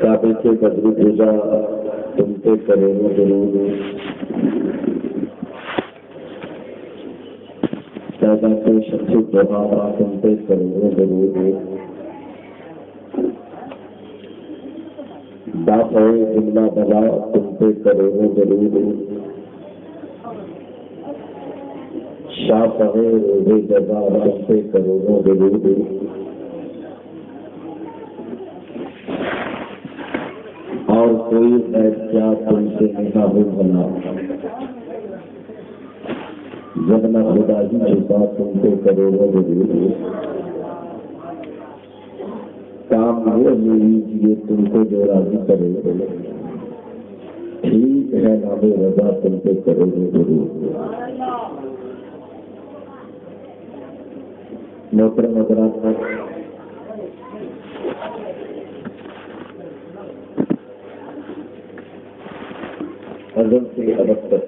काबे के बदरू पूजा तुम पे करेंगे जरूर, पैदा के शक्ति प्रभाव तुम पे करेंगे जरूर, दाफे जुमला बला तुम पे करेंगे जरूर, शाफे रोज़े जज़ा तुम पे करेंगे जरूर, और कोई क्या तुमसे निकाबू बना जब न खुदा ही छुपा तुमको करोगे जरूर, काम वो लीजिए तुमको जो राजी करे, ठीक है नामे रजा तुमको करोगे जरूर. मोहतरम हज़रात, अज़ल से अदब तक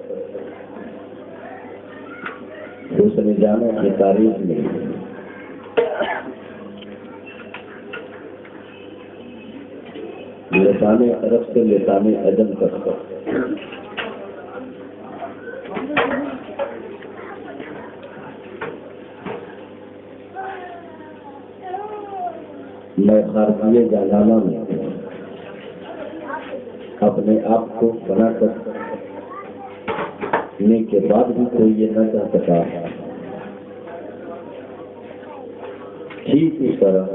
दूसरे जाने की तारीख में लिसाने अरब से लिसाने अजम तक मैं खारजिए जानाना में अपने आप को बना करने के बाद भी कोई ये न कह सका ठीक इस तरह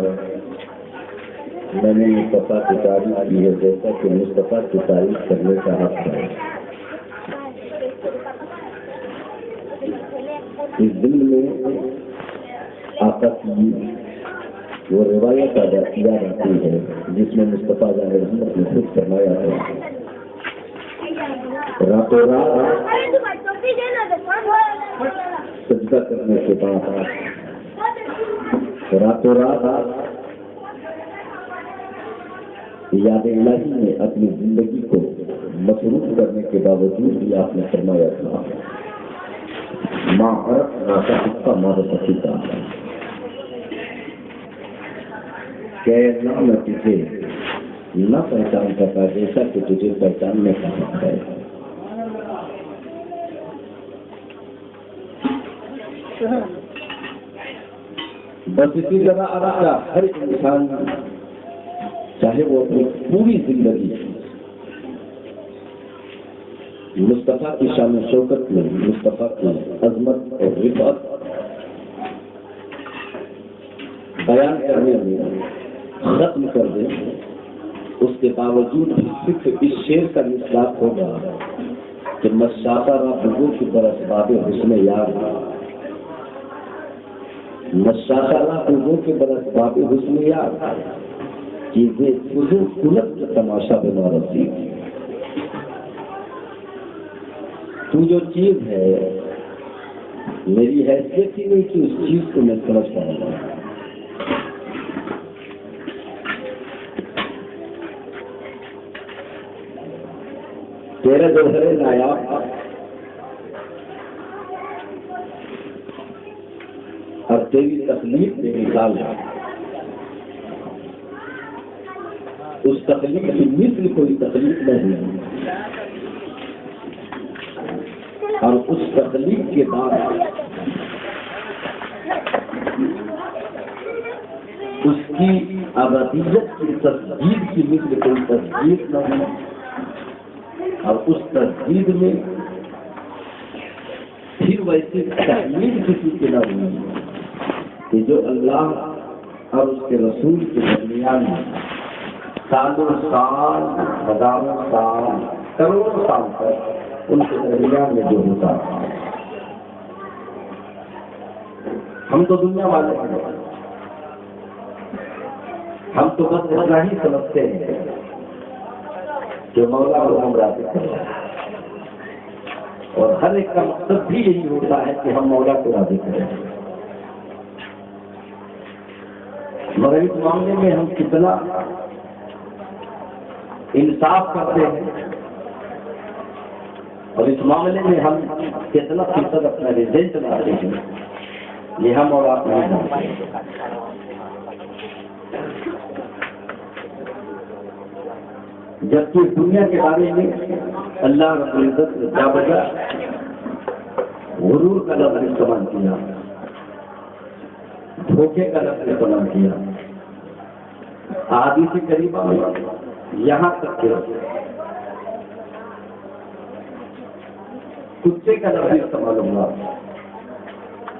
मैंने मुस्तफा की तारीफ की है जैसा कि मुस्तफा की तारीफ करने का हक है. इस दिन में आका की वो रिवायत याद आती है जिसमें मुस्तफा जाने रहमत ने खुद फरमाया है, रातों रात सजदा करने के बाद, रातों रात याद इलाही में अपनी जिंदगी को मसरूफ करने के बावजूद भी आपने फरमाया था, माँ अरब नाता इसका मादा सकीता क्या ना मैं तुझे न पहचान सका जैसा कि तुझे पहचानने का हक है. बस इसी जगह आरा हर इंसान चाहे वो अपनी पूरी जिंदगी मुस्तफा की शान शौकत में, मुस्तफा की अजमत और रिफत बयान करने में खत्म कर दे, उसके बावजूद भी सिर्फ इस शेर का मिसलाक होगा कि मशाकरा बुज़ुर्ग की बरसबाबे हुस्न यार, मशाकरा बुज़ुर्ग की बरसबाबे हुस्न यार, चीजें बुज़ुर्ग कुलत के तमाशा बना रही. तू जो चीज है मेरी हैसियत ही नहीं कि उस चीज को मैं समझ पाऊंगा। तेरा जौहरे नायाब और तेरी तकलीफ बेमिसाल है। उस तकलीफ की मिस्र कोई तकलीफ नहीं है। और उस तकलीफ के बाद उसकी अबदियत की तस्दीक की मिस्र कोई तस्दीक न है। और उस तस्दीक में फिर वैसी तकलीफ किसी के न हुई कि जो अल्लाह और उसके रसूल के दरमियान सालों साल, हजारों साल, करोड़ों साल तक उनके दरमियान में जो होता। हम तो दुनिया वाले हैं, हम तो बस इतना ही समझते हैं कि मौला को हम राज़ी करें, और हर एक का मकसद भी यही होता है कि हम मौला को राज़ी करें। मगर इस मामले में हम कितना इंसाफ करते हैं और इस मामले में हम कितना फीसद अपना रिजल्ट लाते हैं, ये हम और आप नहीं जानते। जबकि दुनिया के बारे में अल्लाह रब्बुल इज्जत ने क्या बजा गुरूर का लफ्ज़ इस्तेमाल किया, धोखे का लफ्ज़ इस्तेमाल किया। आदि से करीबा में यहाँ तक के कुत्ते का लफ्ज़ इस्तेमाल हुआ।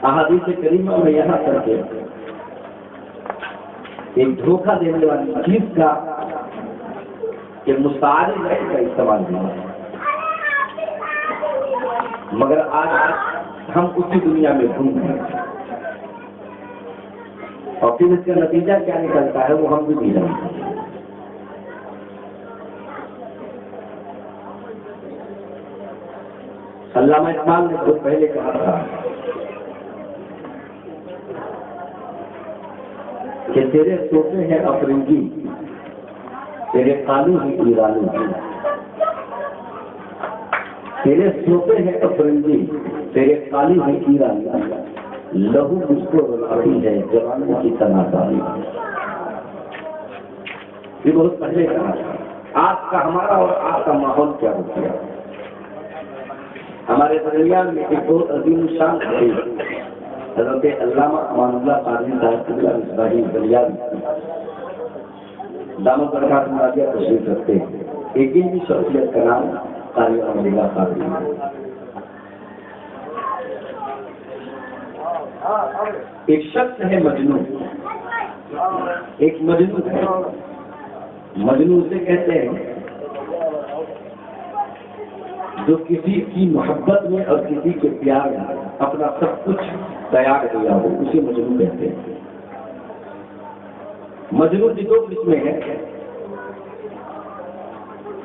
अहादी से करीमा में यहाँ तक के एक धोखा देने वाली चीज का कि मुस्ताद का इस्तेमाल हुआ। मगर आज हम उसी दुनिया में घूम रहे हैं और फिर इसका नतीजा क्या निकलता है वो हम भी नहीं जानते। अल्लामा इकबाल ने तो पहले कहा था कि तेरे सोते हैं अफरीदी, तेरे कानू ही ईरानी। तेरे सोते हैं अफरीदी, तेरे काली ही ईरानी। लहू मुझको रुलाती है जवानों की तनाज़ारी। ये बहुत पहले कहा था। आज का हमारा और आज का माहौल क्या हो गया। हमारे दरमियान में एक बहुत अजीम शान है हज़रत अल्लामा अमानुल्लाह कादरी साहब क़िबला मिसबाही बलियावी दामद बरकात मुरादिया तशरीफ रखते हैं। एक इनकी शख्सियत का नाम क़ारी अमानुल्लाह कादरी। एक शख्स है मजनू, एक मजनू है। मजनू उसे कहते हैं जो किसी की मोहब्बत में और किसी के प्यार में अपना सब कुछ तैयार किया हो, उसे मजनू कहते हैं। मजनू की दो किस्में हैं।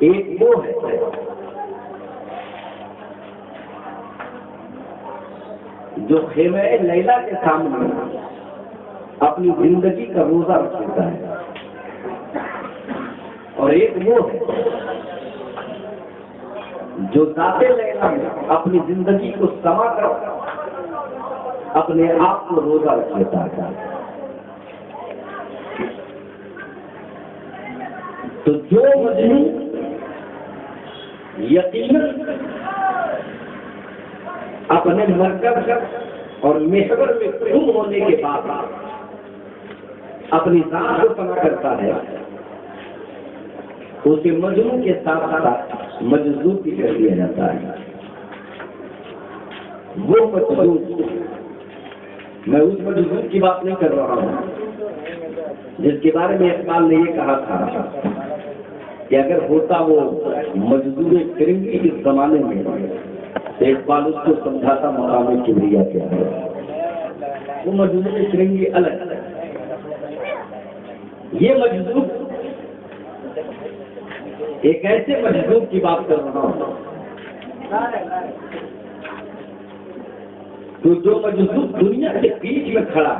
एक वो है जो खेमे लैला के सामने अपनी जिंदगी का रोजा रख लेता है, और एक वो है जो जाते लैला में अपनी जिंदगी को समा कर अपने आप को रोजा रख लेता है। तो जो मजनू यकीनन अपने मरकज और महवर में गुम होने के बाद अपनी जात को समा करता है, उसे मजनू के साथ साथ मजजूब भी कर दिया जाता है। वो मजजूब, मैं उस मजजूब की बात नहीं कर रहा हूँ जिसके बारे में इकबाल ने ये कहा था कि अगर होता वो मजजूब फिरंगी के जमाने में तो इकबाल उसको समझाता मकाम किबरिया क्या है। वो मजजूब फिरंगी अलग। ये मजजूब एक ऐसे मजदूर की बात कर रहा हूं तो जो मजदूर दुनिया के बीच में खड़ा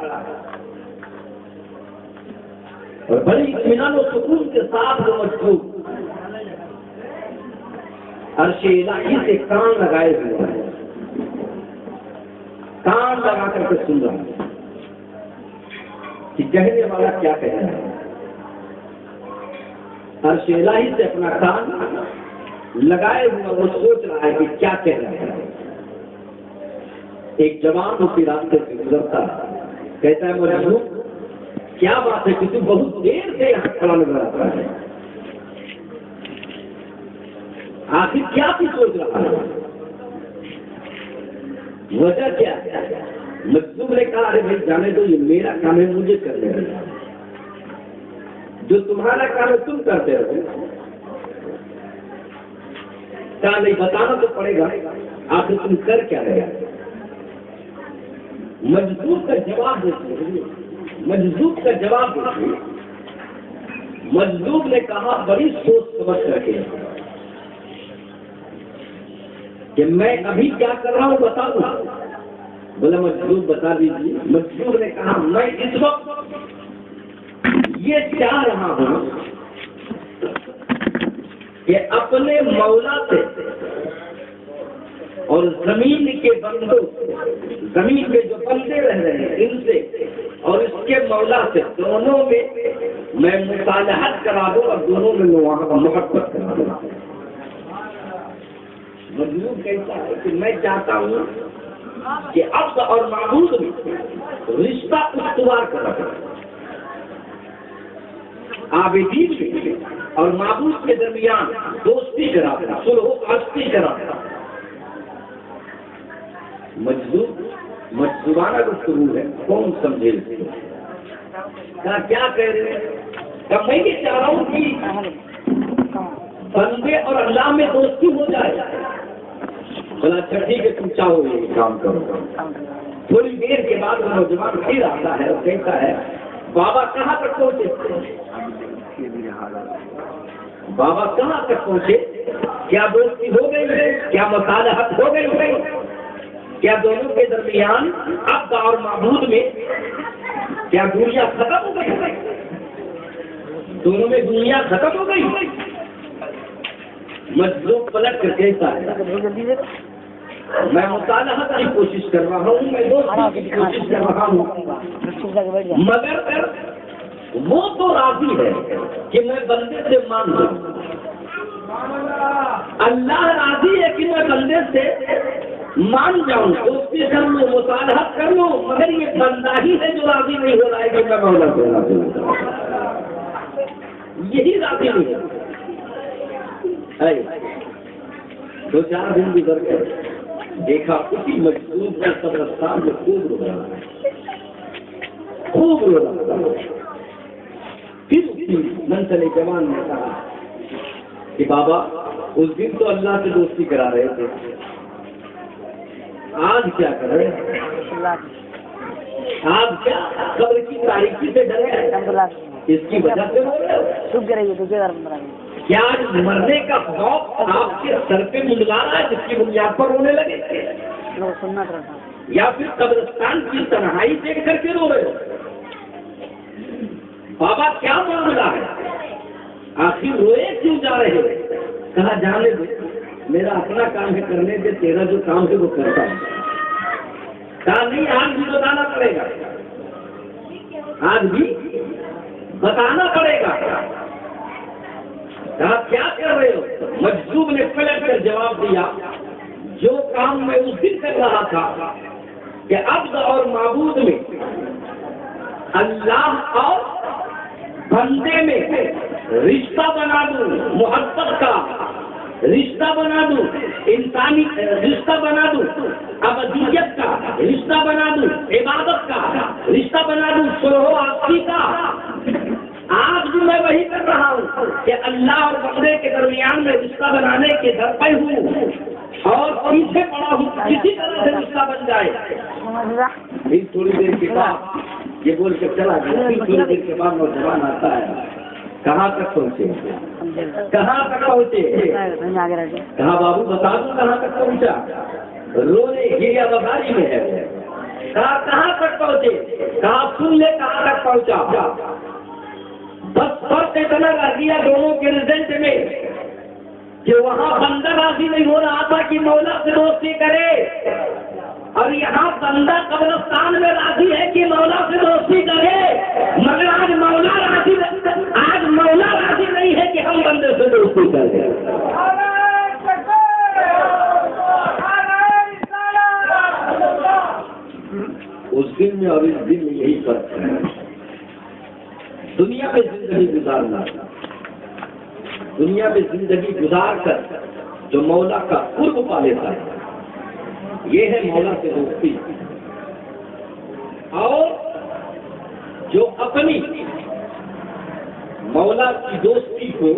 और बड़े इत्मीनान और सुकून के साथ वो मजदूर अर्शे इलाही से कान लगाए हुए हैं, कान लगा करके सुन रहा है कि कहने वाला क्या कह रहा है। अर्शे इलाही से अपना कान लगाए हुए वो सोच रहा है कि क्या कह रहा है। एक जवान उसी रास्ते से गुजरता है, कहता है मजदूर क्या बात है कि तू बहुत देर से यहाँ खड़ा नजर आता है, आखिर क्या तू सोच रहा है, वजह क्या है। मजदूर ने कहा अरे भाई जाने दो, ये मेरा काम है, मुझे करने दो, जो तुम्हारा काम है तुम करते रहो। क्या नहीं बताना तो पड़ेगा, आखिर तुम कर क्या रहे। मजदूर का जवाब देखिए, मजदूर का जवाब देखिए। मजदूर ने कहा बड़ी सोच समझ करके कि मैं अभी क्या कर रहा हूं बता दूं। बोला मजदूर बता दीजिए। मजदूर ने कहा मैं इस वक्त ये चाह रहा हूं कि अपने मौला से और जमीन के बंदों, जमीन के जो बंदे रह रहे हैं इनसे और इसके मौला से दोनों में मैं मुसालहत करा दूं और दोनों में मोहब्बत करा दूं। मजदूर कहता है कि मैं चाहता हूं कि अब्द और माबूद में रिश्ता उस्तवार करा दूं, आबिदीन और माबूद के दरमियान दोस्ती करा दूं, सुलह आस्ती करा दूं। मजदूराना गुफ्तगू है, कौन समझे। क्या कह रहे हैं। मैं ये चाह रहा हूँ कि बंदे और अल्लाह में दोस्ती हो जाए। बोला अच्छा ठीक है तुम चाहो ये काम करो। थोड़ी देर के बाद वो नौजवान फिर आता है और कहता है बाबा कहाँ तक पहुँचे, बाबा कहाँ तक पहुँचे, क्या दोस्ती हो गई है, क्या मसालहत हो गई है, क्या दोनों के दरमियान अब्द और माबूद में क्या दूरियां खत्म हो गई, दोनों में दूरियां खत्म हो गई। मजदूर पलट कर कहता है मैं मुसालहत की कोशिश कर रहा हूँ, मैं दोस्ती की कोशिश कर रहा हूँ, मगर वो तो राजी है कि मैं बंदे से मान लूं, अल्लाह राजी है कि मैं बंदे से मान जाऊं, दोस्ती कर लूं, मुसालहत कर लूं, मगर ये बंदा ही है जो राजी नहीं हो रहा है कि मैं मौला से राजी हूं, यही राजी नहीं है। 2-4 दिन गुजर गए, देखा उसी मजदूर का कब्रिस्तान में खूब रो रहा है, खूब रो रहा है। फिर उसी मन चले जवान ने कहा कि बाबा उस दिन तो अल्लाह से दोस्ती करा रहे थे, आज क्या कर रहे हैं, आज क्या कब्र की तारीकी से डरे, इसकी वजह से रो रहे हो। क्या मरने का खौफ आपके सर पे मुंडला रहा है जिसकी बुनियाद पर रोने लगे, या फिर कब्रिस्तान की तन्हाई देख करके रो रहे हो। बाबा क्या मामला है, आखिर रोए क्यों जा रहे हो। कहा जाने दो, मेरा अपना काम है करने दे, तेरा जो काम है वो करता है। कहा नहीं आज भी बताना पड़ेगा, आज भी बताना पड़ेगा। कहा क्या कर रहे हो। मजदूर ने पलट कर जवाब दिया जो काम मैं उस दिन कर रहा था कि अब्द और माबूद में, अल्लाह और बंदे में रिश्ता बना दूं, मोहब्बत का रिश्ता बना दूं, इंसानी रिश्ता बना दूं, अबदियत का रिश्ता बना दूं, इबादत का रिश्ता बना दूं, सुलह आस्ती का। आज भी मैं वही कर रहा हूँ कि अल्लाह और बंदे के दरमियान में रिश्ता बनाने के दर पर हूँ और पीछे पड़ा हूँ किसी तरह से रिश्ता बन जाए। फिर थोड़ी देर के बाद ये बोल कर चला गया। फिर थोड़ी देर के बाद नौजवान आता है, कहाँ तक पहुँचे, कहाँ तक पहुँचे। कहा बाबू बता दूं कहाँ तक पहुँचा। रोने गिरिया बगारी में है। कहा कहाँ तक पहुंचे, कहा सुन ले कहाँ तक पहुंचा। बस फर्क इतना रह गया दोनों के रिजल्ट में कि वहां बंदा राजी नहीं हो रहा था कि मौला से दोस्ती करे, और यहाँ बंदा कब्रिस्तान में राजी है कि मौला से दोस्ती करे। मगर आज मौला राजी नहीं है कि हम बंदे से दोस्ती करें। उस दिन में और इस दिन में यही फर्क है। दुनिया में जिंदगी गुजारना, दुनिया में जिंदगी गुजार कर जो मौला का कुर्ब पा लेता है, ये है मौला से दोस्ती। और जो अपनी मौला की दोस्ती को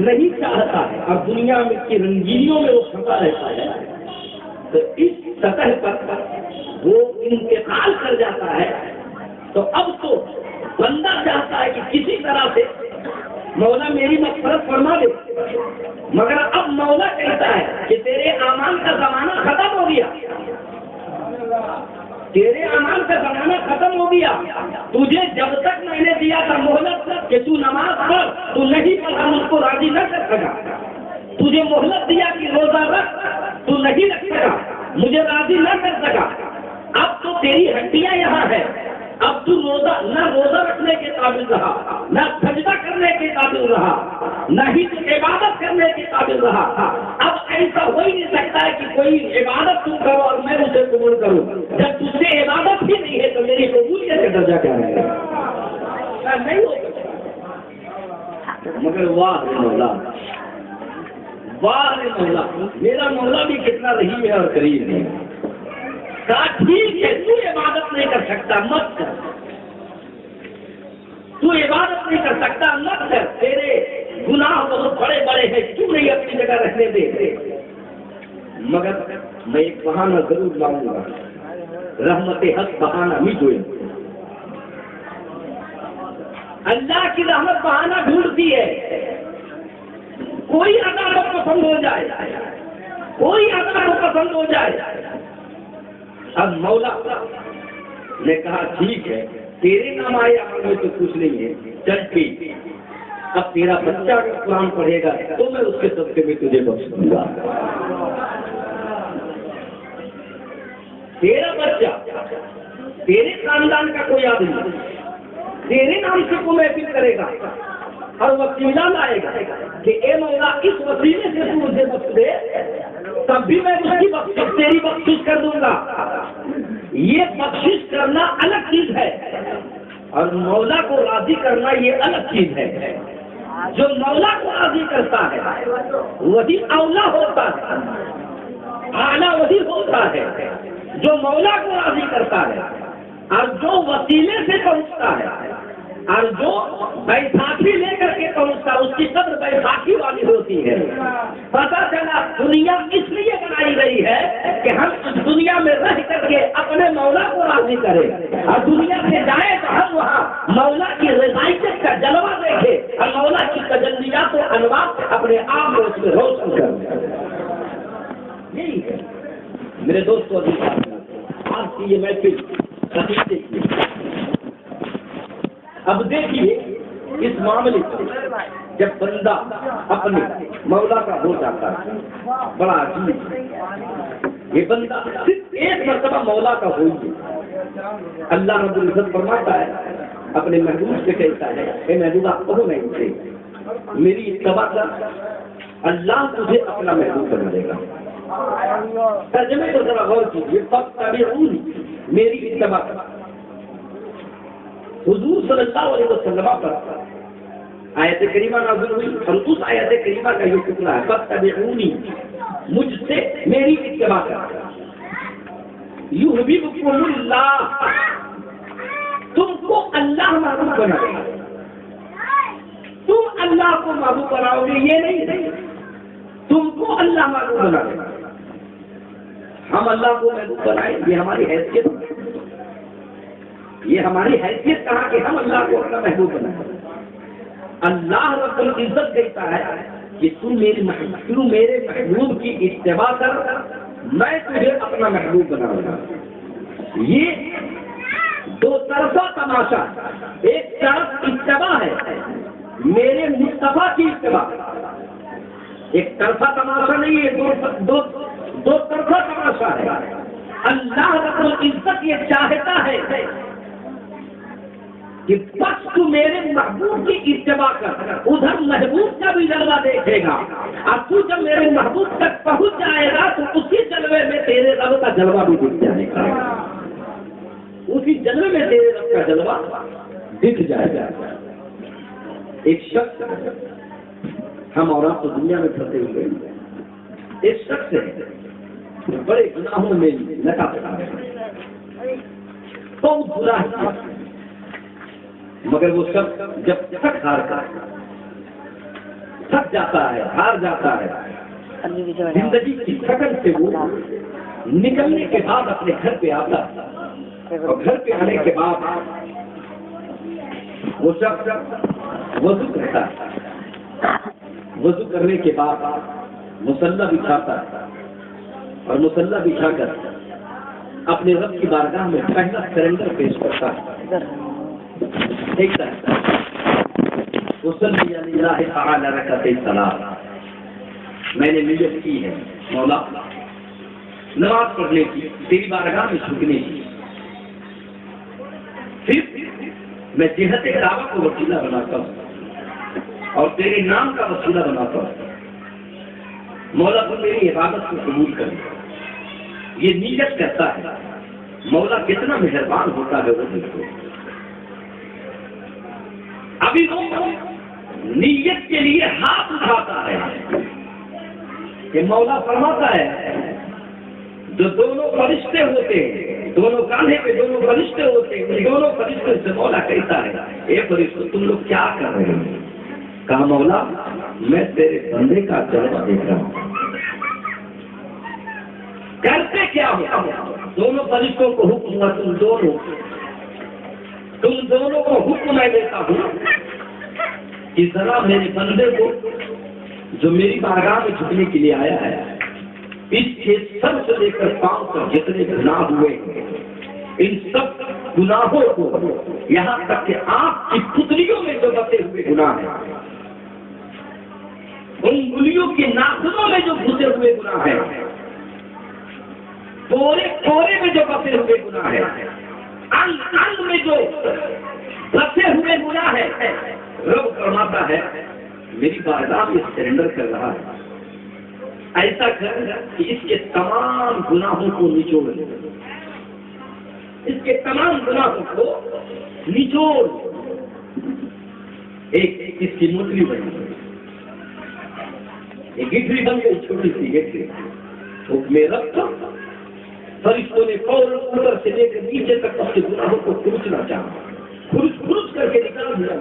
नहीं चाहता है और दुनिया में की रंगीनियों में वो फंसा रहता है, तो इस सतह पर वो इंतकाल कर जाता है। तो अब तो बंदा चाहता है कि किसी तरह से मौला मेरी मग़फ़िरत फरमा दे, मगर अब मौला कहता है कि तेरे आमाल का जमाना खत्म हो गया, तेरे अमाल का जमाना खत्म हो गया। तुझे जब तक मैंने दिया था मोहलत कि तू नमाज पढ़, तू नहीं पढ़ा, मुझको राजी न कर सका। तुझे मोहलत दिया कि रोजा रख, तू नहीं रख सका, मुझे राजी न कर सका। अब तो तेरी हड्डियां यहाँ है, अब तू रोजा रखने के काबिल रहा, न सजदा करने के काबिल रहा, न ही तो इबादत करने के काबिल रहा। अब ऐसा हो ही नहीं सकता है कि कोई इबादत तुम करो और मैं उसे कबूल करूं। जब तुझसे इबादत ही नहीं है तो मेरी कबूलियत का दर्जा क्या है? नहीं हो सकता। मगर वाह मौला, वाह मौला, मेरा मौला भी कितना रहीम है और करीम है। ठीक है, तू इबादत नहीं कर सकता, मत कर। तू इबादत नहीं कर सकता, मत कर। तेरे गुनाह बहुत बड़े बड़े हैं, क्यों नहीं अपनी जगह रखने दे। मगर मैं एक बहाना जरूर लाऊंगा, रहमत हक बहाना नहीं जोए। अल्लाह की रहमत बहाना ढूंढती है। कोई अदा को पसंद हो जाए, कोई अदा को पसंद हो जाए। अब मौला ने कहा ठीक है, तेरे नाम आए अमल में तो कुछ नहीं है, चल ठीक। अब तेरा बच्चा अगर कुरान पढ़ेगा तो मैं उसके सदके में तुझे बख्श दूंगा। तेरा बच्चा, तेरे खानदान का कोई आदमी तेरे नाम से को महफिल करेगा और वसीला लाएगा कि ए मौला इस वसीले से तू मुझे बख्श दे, तब भी मैं उसकी तेरी बख्शिश कर दूंगा। ये बख्शिश करना अलग चीज है और मौला को राजी करना ये अलग चीज है। जो मौला को राजी करता है वही औला होता है, आला वही होता है जो मौला को राजी करता है। और जो वसीले से पहुंचता है और जो बैसाखी लेकर के पहुंचता, उसकी कब्र बैसाखी वाली होती है। पता चला दुनिया इसलिए बनाई गई है कि हम इस दुनिया में रह करके अपने मौला को राजी करें और दुनिया से जाए तो हम वहाँ मौला की रज़ाइयत का जलवा देखें और मौला की तजल्लियात और अनवार अपने आप में उसमें रोशन करें। यही है मेरे दोस्तों, आज की ये महफिल नतीजे की। अब देखिए इस मामले में जब बंदा अपने मौला का हो जाता है, बड़ा अजीब। ये बंदा सिर्फ एक मर्तबा मौला का हो ही, अल्लाह रब्बुल इज्जत फरमाता है अपने महबूब से, कहता है हे महबूब आप कहो नहीं से मेरी इत्तबा कर, अल्लाह तुझे अपना महबूब बना देगा। तर्जुमे को जरा गौर कीजिए, फत्तबिऊनी, मेरी इत्तबा कर। हुजूर सल्लल्लाहु अलैहि वसल्लम पर आयत करीमा नाज़िल हुई और उस आयत करीमा का ये टुकड़ा है, फत्तबिऊनी, मुझसे मेरी इत्तबा कर, युहब्बुकुमुल्लाह, तुमको अल्लाह महबूब बनाएगा। तुम अल्लाह को महबूब बनाओगे ये नहीं, तुमको अल्लाह महबूब बनाएगा। हम अल्लाह को महबूब बनाए, ये हमारी हैसियत, ये हमारी हैसियत कहाँ कि हम अल्लाह को अपना महबूब बनाए। अल्लाह रब्बुल इज्जत कहता है कि तू मेरे महबूब की इत्तिबा कर, मैं तुझे अपना महबूब बनाऊंगा। ये दो तरफा तमाशा, एक तरफ इत्तिबा है मेरे मुस्तफा की इत्तिबा, एक तरफा तमाशा नहीं है, दो तरफा तमाशा है। अल्लाह रब्बुल इज्जत ये चाहता है कि बस तू मेरे महबूब की इत्तिबा कर, उधर महबूब का भी जलवा देखेगा, और तू जब मेरे महबूब तक पहुंच जाएगा तो उसी जलवे में तेरे रब का जलवा भी दिख जाएगा, उसी जलवे में तेरे रब का जलवा दिख जाएगा। एक शख्स, हम और आप तो दुनिया में फंसे हुए, एक शख्स है बड़े गुनाहों में लगा पड़ा है, बहुत बुरा है, मगर वो शख्स जब थक जाता है, हार जाता है, जिंदगी की थकन से वो निकलने के बाद अपने घर पे आता है, और घर पे आने के बाद वो शख्स वजू करता है, वजू करने के बाद मुसल्ला बिछाता है, और मुसल्ला बिछाकर अपने रब की बारगाह में पहला सरेंडर पेश करता है। देखता है मैंने नियत की है मौला नमाज पढ़ने की, तेरी बारगाह में झुकने की, फिर मैं जिहत काबा को वसीला बनाता हूँ और तेरे नाम का वसीला बनाता हूँ, मौला को मेरी इबादत को कबूल कर। ये नियत करता है, मौला कितना मेहरबान होता है वो देखो। अभी वो नियत के लिए हाथ उठाता है कि मौला फरमाता है, जो दोनों फरिश्ते होते हैं, दोनों कांधे पे दोनों फरिश्ते होते हैं, दोनों फरिश्ते से मौला कहता है, ए फरिश्ते तुम लोग क्या कर रहे हो? कहा मौला मैं तेरे बंदे का जलवा देख रहा हूँ। करते क्या हो? दोनों फरिश्तों को हुक्म हुआ, तुम दोनों को हुक्म मैं देता हूँ कि जरा मेरे बंदे को जो मेरी बारगाह में झुकने के लिए आया है, इसके सर से लेकर पांव तक जितने गुनाह हुए, इन सब गुनाहों को, यहाँ तक कि आंख की पुतलियों में जो बसे हुए गुनाह है, उंगलियों के नाखूनों में जो घुसे हुए गुनाह है, पोरे में जो बसे हुए गुनाह है, अंग में जो बसे हुए गुनाह है, रब फरमाता है मेरी बारगाह में सरेंडर कर रहा है। ऐसा कर कि इसके तमाम गुनाहों को निचोड़, इसके तमाम गुनाहों को निचोड़। एक इसकी मुठली बनी, एक गिठरी बन गई, छोटी सी गिठरी, उसमें रख फरिश्तों ने फौरन ऊपर से लेकर नीचे तक उसके गुनाहों को खुरचना चाहा, खुरुच करके निकाल दिया,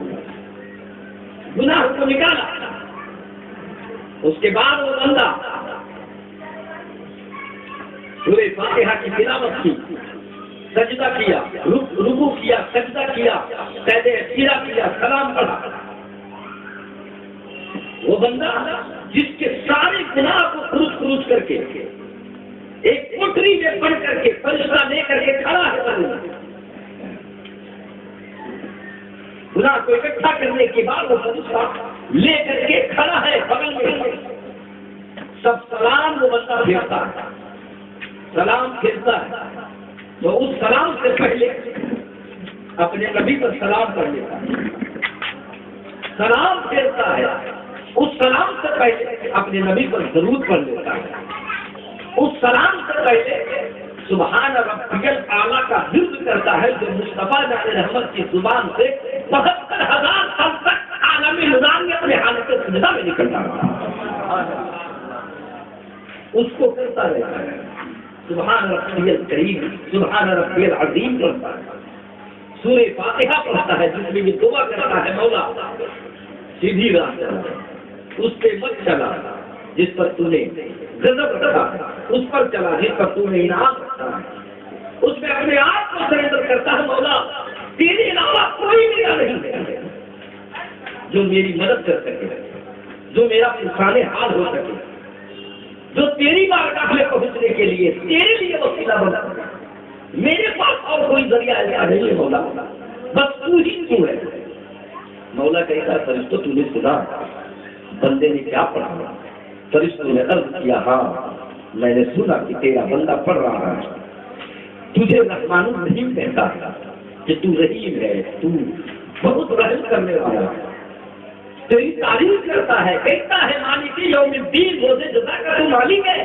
गुनाह को निकाला। उसके बाद वो बंदा सूरे फातिहा की तिलावत की, सजदा किया, रुकू किया, सजदा किया, सजदे सीरा किया, सलाम पढ़ा। वो बंदा जिसके सारे गुनाह को खुरुच करके एक कोठरी में पढ़ करके फरिश्ता लेकर के खड़ा है, गुनाह को इकट्ठा करने के बाद वो फरिश्ता लेकर के खड़ा है बगल में, सब सलाम वो बंदा फेरता है, सलाम फेरता है, तो उस सलाम से पहले अपने नबी पर सलाम कर लेता है, सलाम फेरता है, उस सलाम से पहले अपने नबी पर जरूर पढ़ लेता है, उस सलाम से पहले सुभान रब्बियल आला का जिक्र करता है, जो मुस्तफा जाने रहमत की जुबान से 72,000 साल तक आलमी निजाम में अपने हालत सजदा में निकलता रहा, उसको करता रहता है। सुभान रब्बियल करीम, सुभान रब्बियल अजीम करता है, सूरे फातिहा पढ़ता है, जिसमें ये दुआ करता है मौला सीधी राह उस पे मत चला जिस पर तूने गजब रखा, उस पर चला जिस पर तूने इनाम रखा, उसमें अपने आप को सरेंडर करता है, मौला तेरे अलावा कोई मेरा नहीं है जो मेरी मदद कर सके, जो मेरा इंसाने हाल हो सके, जो तेरी बारगाह में पहुंचने के लिए तेरे लिए वसीला बना। मेरे पास और कोई जरिया ऐसा नहीं है मौला, बस तू ही तू है। मौला कहता है फरिश्तों तूने सुना बंदे ने क्या पढ़ा? फरिश्तों ने अर्ज किया हाँ मैंने सुना कि तेरा बंदा पढ़ रहा है, तुझे रहमानुर रहीम कहता है कि तू रहीम है, तू बहुत रहम करने वाला है, तेरी तारीफ करता है, कहता है मालिक यौमिद्दीन, रोज़े जज़ा का तू मालिक है।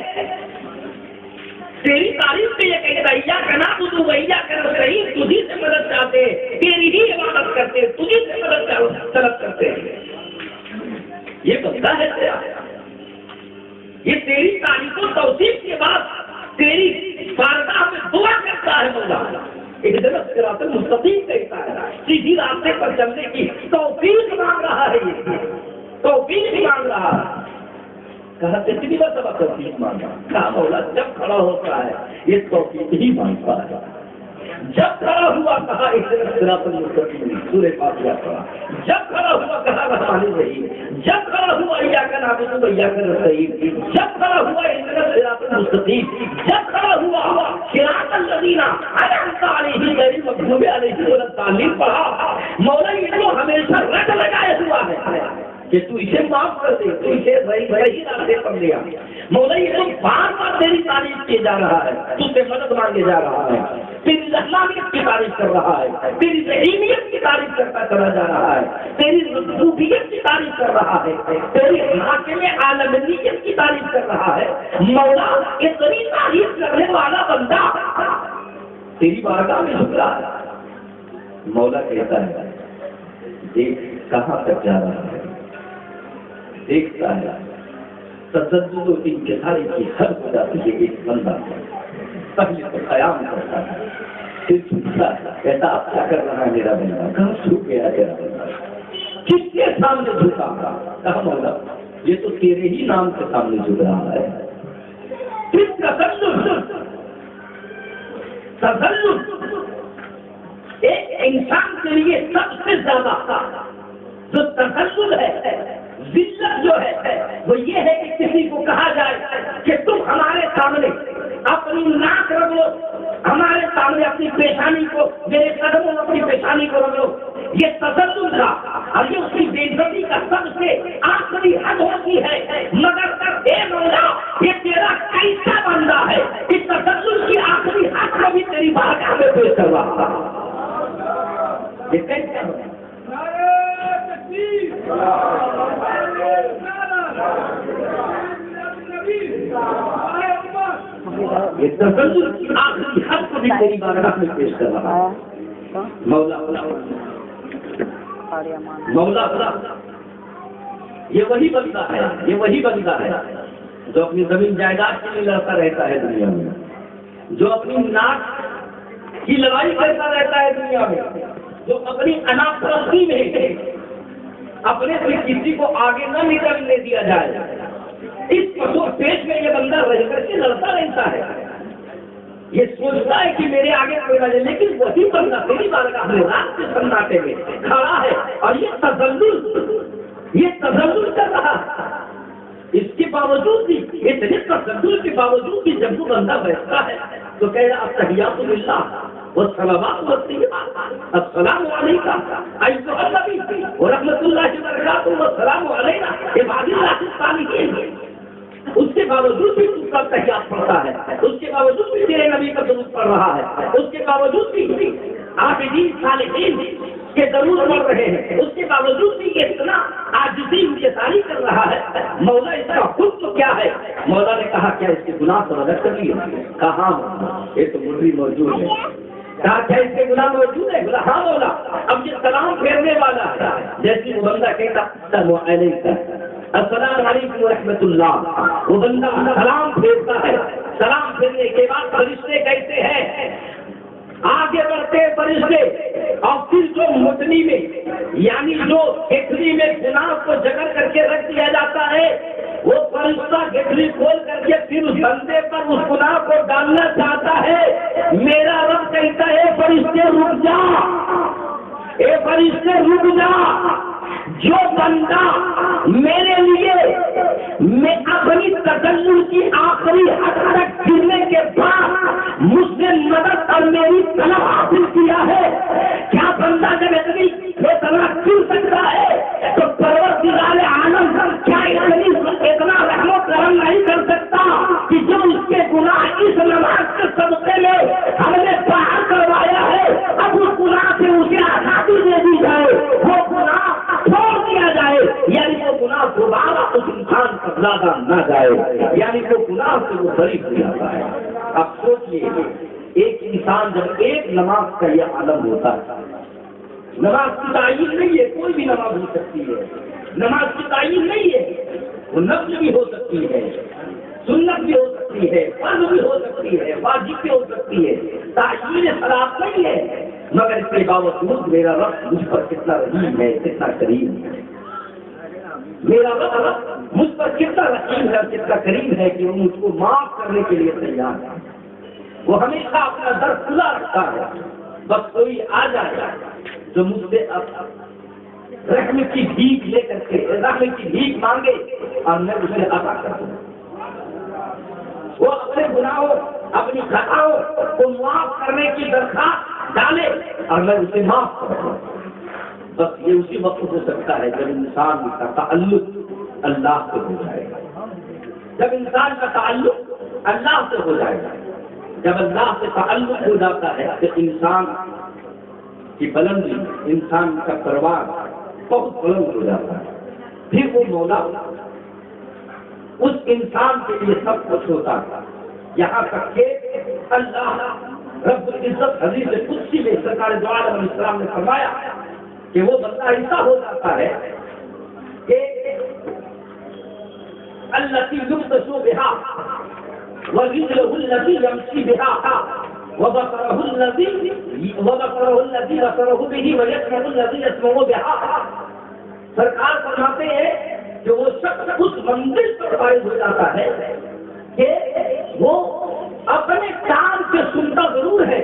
तेरी तारीफ पे ये कहता है इय्याका नअबुदु व इय्याका नस्तईन, तुझी से मदद चाहते हैं, तेरी ही इबादत करते हैं, तुझी से मदद तलब करते हैं। ये बंदा है तेरा, ये तेरी तारीफों तौसीफ के बाद तेरी बारगाह में दुआ करता है मौला। इहदिना सिरातल मुस्तकीम कहता है, सीधी रास्ते पर चलने की तौफीक मांग रहा है, ये तौफीक मांग रहा है। कहा कितनी बार सब तौफीक मांगा? कहा मौला जब खड़ा होता है ये तौफीक ही मांगता है। जब खड़ा हुआ कहा इहदिना सिरातल मुस्तकीम, सूरह फातिहा पढ़ा। जब खड़ा हुआ कहा रहमानुर रहीम। जब खड़ा हुआ इय्याका नअबुदु व इय्याका नस्तईन। जब खड़ा हुआ इहदिना सिरातल मुस्तकीम। जब खड़ा हुआ सिरातल लज़ीना अनअमता अलैहिम गैरिल मग़ज़ूबि अलैहिम वलद्दाल्लीन पढ़ा। मौला ये तो हमेशा रट लगाए हुआ है कि तू इसे माफ कर दे, तू इसे सही रास्ते पर ले आ। मौला ये तो बार बार तेरी तारीफ किए जा रहा है, तुझसे मदद मांगे जा रहा है, तेरी रहमानियत की तारीफ कर रहा है, तेरी रहीमियत की तारीफ करता चला जा रहा है, तेरी रऊफियत की तारीफ कर रहा है, तेरी हाकिम आलमियत की तारीफ कर रहा है। मौला इतनी तारीफ करने वाला बंदा तेरी बारगाह में झुक रहा है। मौला कहता है देख कहाँ तक जा रहा है, देखता है तसद्दुक़ और इंकिसारी की हद हो जाती है। एक बंदा पहले तो क़याम करता है, फिर झुकता है, कहता अब क्या कर रहा है मेरा बंदा? कहाँ झुक गया तेरा बंदा? किसके सामने झुका? कहा मौला ये तो तेरे ही नाम के सामने झुक रहा है। फिर तसल्लुल एक इंसान के लिए सबसे ज्यादा जो तसल्लुल है, जिल्लत जो है वो ये है कि किसी को कहा जाए कि तुम हमारे सामने अपनी नाक रख लो, हमारे सामने अपनी पेशानी को, मेरे कदमों में अपनी पेशानी को रख लो। ये तसल्लुल था और ये उसकी बेइज्जती का सबसे आखिरी हद होती है। मगर ए मौला ये तेरा कैसा बंदा है, इस तसल्लुल की आखिरी हद को भी तेरी बारगाह में पेश करवा। ये कैसा ये तसल्लुल की आखिरी हद को भी तेरी बारगाह में पेश कर रहा है। मौला ये वही बंदा है, ये वही बंदा है जो अपनी जमीन जायदाद के लिए लड़ता रहता है दुनिया में, जो अपनी नाक की लड़ाई करता रहता है दुनिया में, जो अपनी अनापरस्ती में अपने से किसी को आगे न निकलने दिया जाए, इस पशु पेश में ये बंदा रह करके लड़ता रहता है। ये सोचता है कि मेरे आगे कोई ना जाए, लेकिन वही बंदा तेरी बारगाह में रात के सन्नाटे में खड़ा है और ये तसल्लुल कर रहा है। इसके बावजूद भी, इतने तसल्लुल के बावजूद भी जब वो बंदा बैठता है तो कह रहा अत्तहियातु लिल्लाह वस्सलावातु वत्तय्यिबात अस्सलामु अलैका अय्युहन नबी व रहमतुल्लाहि व बरकातुहू वस्सलामु अलैना इबादिल्लाहिस सालिहीन। उसके बावजूद भी तू सब तहियात पढ़ता है, उसके बावजूद भी तेरे नबी का दुरूद पढ़ रहा है, उसके बावजूद भी आबिदीन सालिहीन के दरूद पढ़ रहे हैं, उसके बावजूद भी ये इतना आजिज़ी इंकिसारी कर रहा है। मौला इसका हुक्म क्या है? मौला ने कहा क्या इसके गुनाह को रद्द कर लिए? कहा ये तो मुर्गी मौजूद है। कहा क्या इसके गुनाह मौजूद है? बोला हाँ मौला। अब ये सलाम फेरने वाला है, जैसे वो बंदा कहता अस्सलामु अलैकुम व रहमतुल्लाह, वो बंदा सलाम फेरता है। सलाम फेरने के बाद फरिश्ते कहते हैं आगे बढ़ते फरिश्ते, और फिर जो मुतनी में यानी जो गठरी में गुनाह को जगड़ करके रख दिया जाता है, वो फरिश्ता गठरी खोल करके फिर उस बंदे पर उस गुनाह को डालना चाहता है। मेरा रब कहता है फरिश्ते रुक जा, ए फरिश्ते रुक जा। जो बंदा मेरे लिए मैं अपनी तसल्लुल की आखिरी हद गिरने के बाद मुझसे मदद और मेरी तलब हासिल किया है। क्या बंदा जब इतनी बेतला गिर सकता है तो परवरदिगार आलम क्या इतना रहमो करम नहीं कर सकता कि जो उसके गुनाह इस नमाज के सदक़े में हमने बाहर करवाया है, अब उस गुनाह से उसे आजादी दे दी जाए, वो गुनाह छोड़ दिया जाए, यानी वो गुनाह दोबारा उस इंसान पर लादा न जाए, यानी वो गुनाह से वो बरी हो जाता है। अब सोचिए, एक इंसान जब एक नमाज का यह आलम होता है, नमाज की तायीन नहीं है, कोई भी नमाज हो सकती है, नमाज की तायीन नहीं है, वो नफ्ल भी हो सकती है, सुन्नत भी हो सकती है, फर्ज भी हो सकती है, वाजिब भी हो सकती है, तायीन सलात नहीं है, मगर इसके बावजूद मेरा रब मुझ पर कितना रहीम है, कितना करीम है, मेरा रब मुझ पर कितना रहीम है, कितना करीम है कि वो मुझको माफ करने के लिए तैयार है। वो हमेशा अपना दर खुला रखता है, बस कोई आ जाए जो मुझसे अब रहम की भीख लेकर के रहम की भीख मांगे और मैं उसे अता कर दूं। वो अपने गुनाहों, अपनी खताओं को माफ करने की दरखास्त डाले और मैं उसे माफ कर दूं। बस ये उसी वक्त हो सकता है जब इंसान का ताल्लुक अल्लाह से हो जाएगा, जब इंसान का ताल्लुक अल्लाह से हो जाएगा। जब अल्लाह से ताल्लुक हो जाता है तो इंसान की बुलंदी, इंसान का परवार बहुत बुलंद हो जाता है। फिर वो मौला उस इंसान के लिए सब कुछ होता है, यहाँ तक कि अल्लाह रब्बुल इज्जत हदीस कुदसी में सरकार दो आलम इस्लाम ने फरमाया कि वो बंदा ऐसा हो जाता है कि अल्लती युक्तसु बिहा व रिजलहु अल्लती यमशी बिहा व बसरहु अल्लती बसरहु बिही व यस्महु अल्लती यस्महु बिहा। सरकार फरमाते हैं कि वो शख्स उस मंजिल पर फारिग हो जाता है कि वो अपने कान से सुनता जरूर है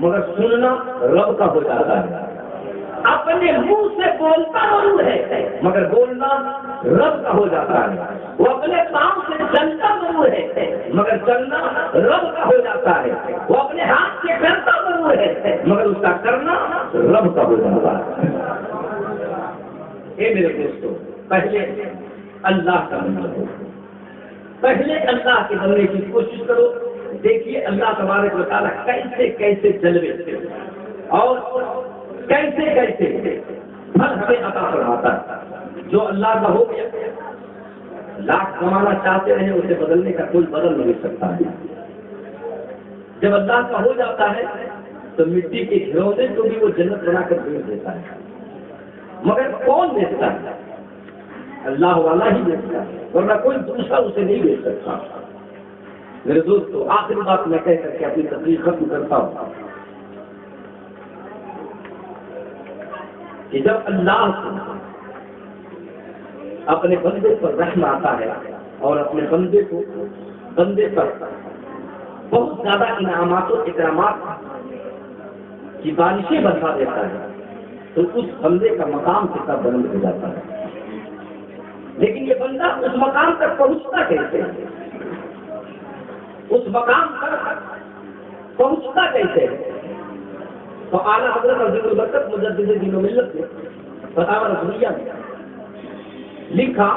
मगर सुनना रब का हो जाता है, अपने मुंह से बोलता जरूर है मगर बोलना रब का हो जाता है, वो अपने पांव से चलता जरूर है मगर चलना रब का हो जाता है, वो अपने हाथ से करता जरूर है मगर उसका करना रब का हो जाता है। ये मेरे दोस्तों, पहले अल्लाह का बनना हो, पहले अल्लाह के बनने की कोशिश करो। देखिए अल्लाह तबारक व तआला कैसे कैसे जलवे और कैसे कैसे फल हमें अता फरमाता है। जो अल्लाह का हो गया, लाख कमाना चाहते रहे उसे बदलने का कोई बदल नहीं सकता है। जब अल्लाह का हो जाता है तो मिट्टी के खिलौने को भी वो जन्नत बनाकर भेज देता है, मगर कौन बेचता है? अल्लाह वाला ही बेचता है, वरना कोई दूसरा उसे नहीं बेच सकता। मेरे दोस्तों, आखिरी बात मैं कह करके अपनी तकलीफ खत्म करता हूँ कि जब अल्लाह अपने बंदे पर रहम आता है और अपने बंदे पर बहुत ज्यादा इनामात और इकरामात की बारिशें बरसा देता है तो उस बंदे का मकाम कितना बुलंद हो जाता है। लेकिन ये बंदा उस मकाम तक पहुंचता कैसे? उस मकाम तक पहुंचता कैसे? तो आला हज़रत अज़ीज़ुल बरकत मुजद्दिद दीन व मिल्लत ने फतावा रसूलिया में लिखा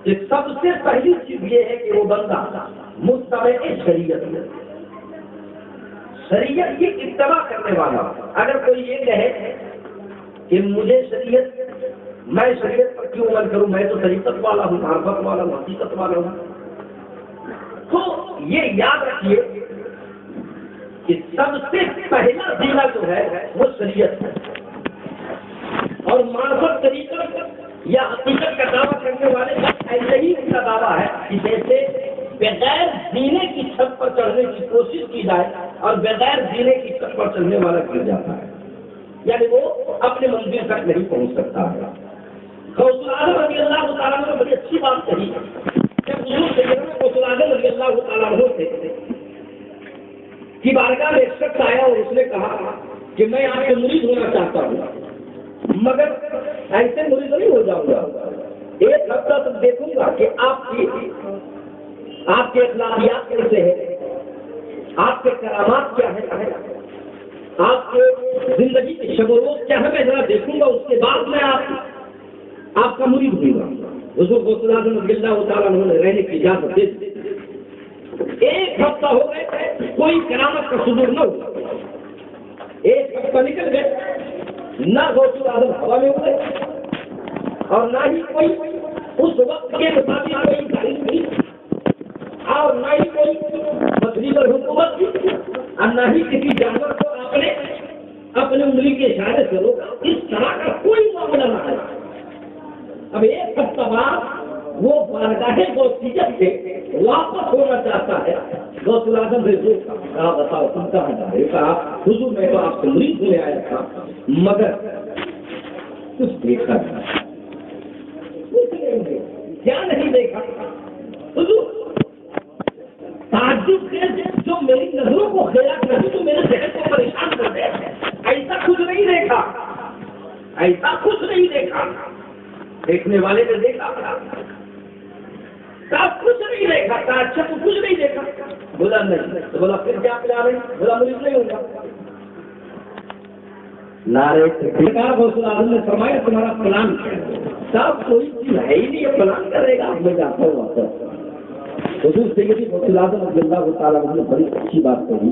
कि सबसे पहली चीज ये है कि वो बंदा मुत्तबे शरीयत की इत्तबा करने वाला। अगर कोई ये कहे कि मुझे मैं शरीयत पर क्यों अमल करूं, मैं तो तरीक़त वाला हूं, मार्फत वाला हूं, हकीकत वाला हूं, तो ये याद रखिए कि सबसे पहला जिला जो है वो शरीयत है। और मार्फत तरीक़त या हकीकत का दावा करने वाले बस ऐसे ही उनका दावा है कि जैसे बगैर जीने की छत पर चढ़ने की कोशिश की जाए और बगैर जीने की छत पर चढ़ने वाला गिर जाता है, यानी वो अपने मंजिल तक नहीं पहुंच सकता है। गौसुल आज़म रज़ी अल्लाह तआला ने बड़ी अच्छी बात कही। जब हुज़ूर सैयदना गौसुल आज़म रज़ी अल्लाह तआला अन्हु की बारगाह में एक शख्स आया और उसने कहा कि मैं आपके मुरीद होना चाहता हूँ, मगर ऐसे मुरीद नहीं हो जाऊंगा। एक हफ्ता तक देखूंगा कि आपके अखलाकियात कैसे है, आपके करामात क्या है, आपके जिंदगी के शब-ओ-रोज़ क्या है, मैं जरा देखूंगा। उसके बाद मैं आपका मुरीद होऊंगा। हुजूर गौसुल आज़म रज़ियल्लाहु ताला अन्हु ने रहने की इजाजत दे दी। एक हफ्ता हो गए, कोई करामत का सुदूर न हुआ। एक हफ्ता निकल गए, ना गौसुल आज़म हवा में उड़े और ना ही कोई उस वक्त के मुताबिक कोई तारीफ हुई और ना ही कोई मछली पर हुकूमत की और ना ही किसी जानवर को आपने अपने उंगली के इशारे से रोका। इस तरह का कोई मामला न आया। अब एक हफ्ता बाद वो बारगाहे गौसियत से वापस होना चाहता है। गौसुल आज़म ने कहा, बताओ तुम कहाँ जा रहे हो? कहा, हुजूर मैं तो आपसे मुरीद होने आया था, मगर कुछ देखा नहीं। क्या नहीं देखा? हुजूर ताज्जुब से जो मेरी नजरों को खेला कर दी, जो मेरे जहन को परेशान कर दे, ऐसा कुछ नहीं देखा, ऐसा कुछ नहीं देखा। देखने वाले ने देखा, सब कुछ नहीं देखा, अच्छा तो कुछ नहीं देखा। बोला नहीं, तो बोला फिर क्या प्लान है? बोला मुरीद नहीं होगा। नारे तकबीर। गौसुल आज़म ने फरमाया तुम्हारा प्लान क्या है? सब कोई चीज है ही नहीं, प्लान करेगा। मैं जाता हूँ वापस। हुजूर सैयदी गौसुल आज़म रज़ियल्लाहु ताला अन्हु ने बड़ी अच्छी बात कही।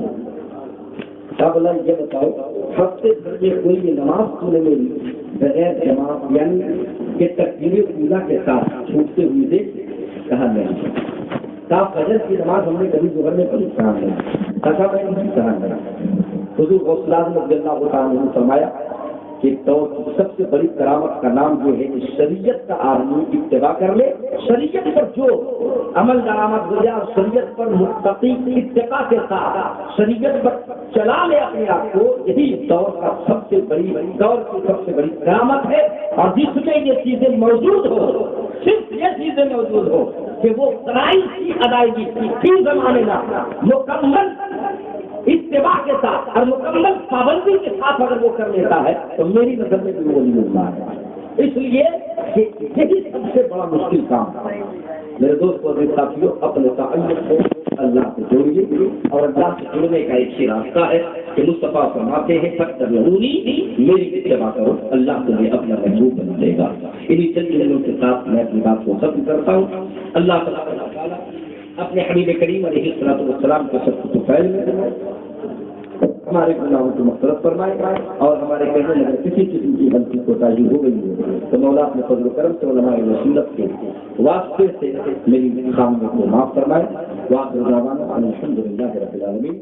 क्या बोला? ये बताओ, हफ्ते भर में कोई भी नमाज सुनने मेरी बगैर जमात यानी कि तकबीर ऊला के साथ छूटते हुए देख? कहा नहीं। कहा फजर की नमाज हमने कभी ज़ोहर में पढ़ी? कहा नहीं। कहा मैं कहा नहीं। हुजूर गौसुल आज़म रज़ियल्लाहु ताला अन्हु ने फरमाया कि तो सबसे बड़ी करामत का नाम जो है कि शरीयत का आदमी इत्तिबा कर ले, शरीयत पर जो अमल दरामद हो जाए, शरीयत पर मुत्तकी इत्तिबा के साथ शरीयत पर चला ले अपने आप को, यही दौर का सबसे बड़ी दौर की सबसे बड़ी करामत है। और जिसमें ये चीजें मौजूद हो, सिर्फ ये चीजें मौजूद हो कि वो फराइज़ की अदायगी की जमाने में मुकम्मल इत्तिबा के साथ और मुकम्मल पाबंदी के साथ अगर वो कर लेता है तो मेरी नजर में भी वो नहीं होता है। इसलिए यही सबसे बड़ा मुश्किल काम है। मेरे दोस्तों और साथियों, अपने ताल्लुक को अल्लाह से जोड़िए और अल्लाह से जुड़ने का एक ही रास्ता है कि मुस्तफा फरमाते हैं फत्तबिऊनी, मेरी इत्तिबा करो, अल्लाह तुम्हें अपना महबूब बना देगा। इन्हीं चंद दिनों के साथ मैं अपनी बात को खत्म करता हूँ। अल्लाह ताला अपने हबीब करीम अलैहिस्सलातु वस्सलाम के सबको फैल में हमारे गुनाहों की मग़फ़िरत फरमाए और हमारे कहने लगे किसी किस्म की गलती कोताही हो गई है तो मौला अपने फज़्ल करम से उलमाए वसीलत के वास्ते से मेरी खामियों को माफ़ फरमाए। वाक़िर दावाना अनिल हम्दुलिल्लाहि रब्बिल आलमीन।